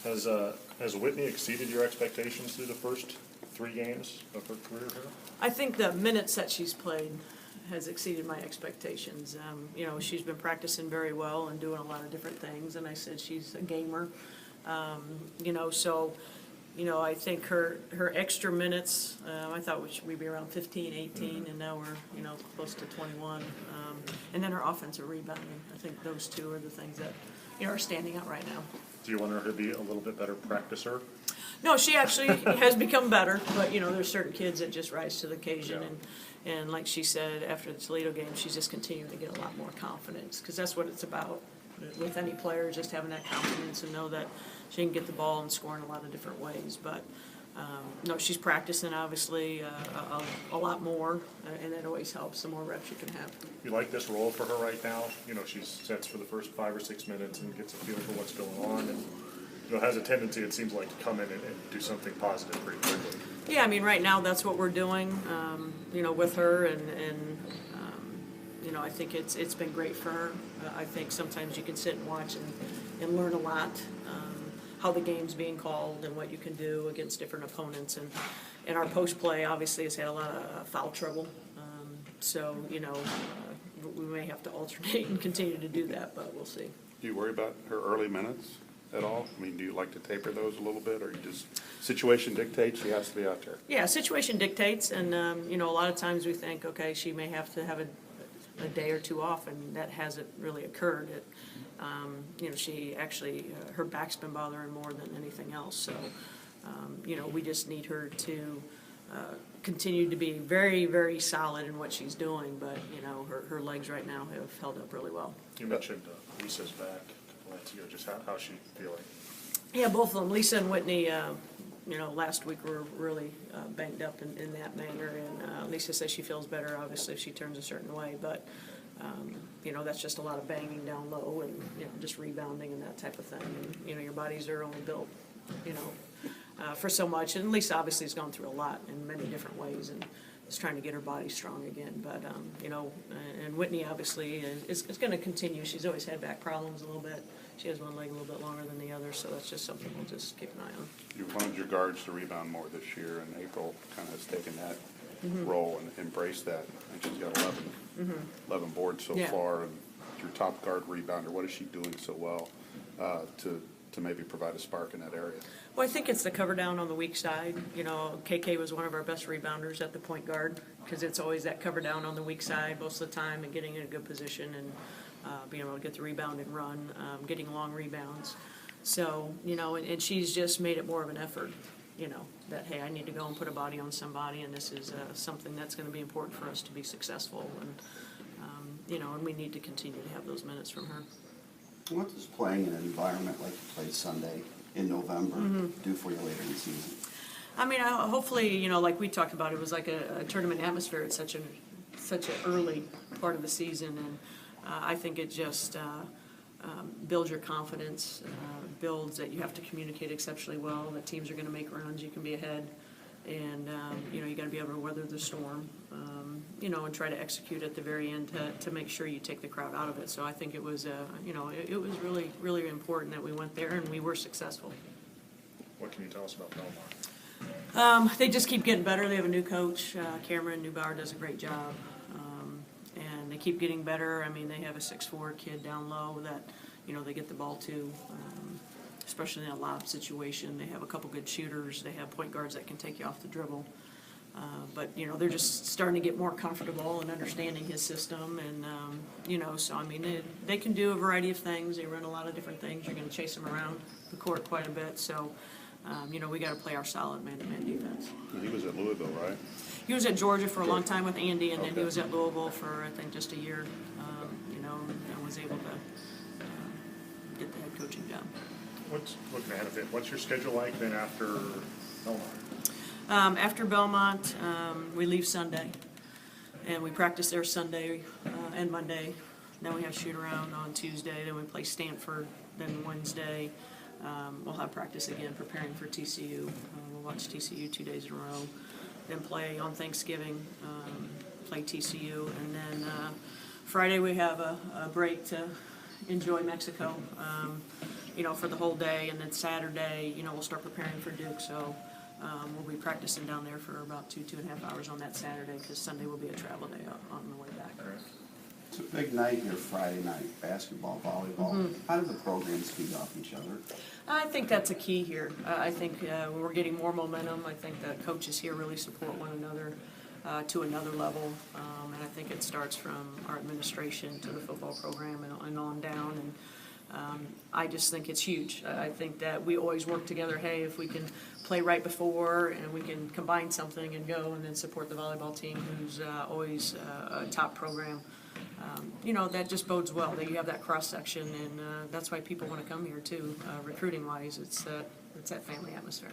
Has Whitney exceeded your expectations through the first 3 games of her career here? I think the minutes that she's played has exceeded my expectations. You know, she's been practicing very well and doing a lot of different things, and I said she's a gamer. You know, so, you know, I think her extra minutes, I thought we'd be around 15, 18, and now we're, you know, close to 21. And then her offensive rebounding. I think those two are the things that, you know, are standing out right now. Do you want her to be a little bit better practicer? No, she actually has become better, but, you know, there's certain kids that just rise to the occasion. Yeah. And like she said, after the Toledo game, she's just continuing to get a lot more confidence, because that's what it's about with any player, just having that confidence and know that she can get the ball and score in a lot of different ways. But, no, she's practicing, obviously, a lot more, and that always helps the more reps you can have. You like this role for her right now? You know, she sets for the first 5 or 6 minutes and gets a feel for what's going on, and, you know, has a tendency, it seems like, to come in and do something positive pretty quickly. Yeah, I mean, right now that's what we're doing, you know, with her, and you know, I think it's been great for her. I think sometimes you can sit and watch and learn a lot, how the game's being called and what you can do against different opponents. And our post play obviously has had a lot of foul trouble, so, you know, we may have to alternate and continue to do that, but we'll see. Do you worry about her early minutes at all? I mean, do you like to taper those a little bit, or you just, situation dictates she has to be out there? Yeah, situation dictates, and, you know, a lot of times we think, okay, she may have to have a day or two off, and that hasn't really occurred. You know, she actually, her back's been bothering more than anything else, so, you know, we just need her to continue to be very, very solid in what she's doing, but, you know, her legs right now have held up really well. You mentioned Lisa's back last year, just how's she feeling? Yeah, both of them, Lisa and Whitney, you know, last week were really banged up in that manner, and Lisa says she feels better, obviously, if she turns a certain way, but, you know, that's just a lot of banging down low and, you know, just rebounding and that type of thing. And, you know, your bodies are only built, you know, for so much. And Lisa obviously has gone through a lot in many different ways and is trying to get her body strong again. But, you know, and Whitney obviously is going to continue. She's always had back problems a little bit. She has one leg a little bit longer than the other, so that's just something we'll just keep an eye on. You wanted your guards to rebound more this year, and April kind of has taken that role and embraced that. And she's got 11 boards so far, and your top guard rebounder. What is she doing so well to maybe provide a spark in that area? Well, I think it's the cover down on the weak side. You know, KK was one of our best rebounders at the point guard, because it's always that cover down on the weak side most of the time and getting in a good position and being able to get the rebound and run, getting long rebounds. So, you know, and she's just made it more of an effort, you know, that, hey, I need to go and put a body on somebody, and this is something that's going to be important for us to be successful. And, you know, and we need to continue to have those minutes from her. What does playing in an environment like you played Sunday in November do for you later in the season? I mean, hopefully, you know, like we talked about, it was like a tournament atmosphere at such an early part of the season, and I think it just builds your confidence, builds that you have to communicate exceptionally well, that teams are going to make runs, you can be ahead, and, you know, you got to be able to weather the storm, you know, and try to execute at the very end to make sure you take the crowd out of it. So I think it was, you know, it was really, really important that we went there and we were successful. What can you tell us about Belmont? They just keep getting better. They have a new coach. Cameron Newbauer does a great job. And they keep getting better. I mean, they have a 6'4" kid down low that, you know, they get the ball to, especially in a lob situation. They have a couple good shooters. They have point guards that can take you off the dribble. But, you know, they're just starting to get more comfortable and understanding his system. And, you know, so, I mean, they can do a variety of things. They run a lot of different things. You're going to chase them around the court quite a bit. So, you know, we got to play our solid man-to-man defense. He was at Louisville, right? He was at Georgia for a long time with Andy, and then he was at Louisville for, I think, just a year, you know, and was able to get the head coaching job. Looking ahead of it, what's your schedule like then after Belmont? After Belmont, we leave Sunday, and we practice there Sunday and Monday. Then we have shoot-around on Tuesday. Then we play Stanford. Then Wednesday, we'll have practice again preparing for TCU. We'll watch TCU 2 days in a row. Then play on Thanksgiving, play TCU. And then Friday we have a break to enjoy Mexico. for the whole day, and then Saturday, we'll start preparing for Duke, so we'll be practicing down there for about 2.5 hours on that Saturday, because Sunday will be a travel day on the way back. It's a big night here Friday night, basketball, volleyball. How do the programs feed off each other? I think that's a key here. I think we're getting more momentum. I think the coaches here really support one another to another level, and I think it starts from our administration to the football program and on down. And I just think it's huge. I think that we always work together. Hey, if we can play right before and we can combine something and go and then support the volleyball team, who's always a top program. That just bodes well, that you have that cross-section, and that's why people want to come here too, recruiting-wise. It's that family atmosphere.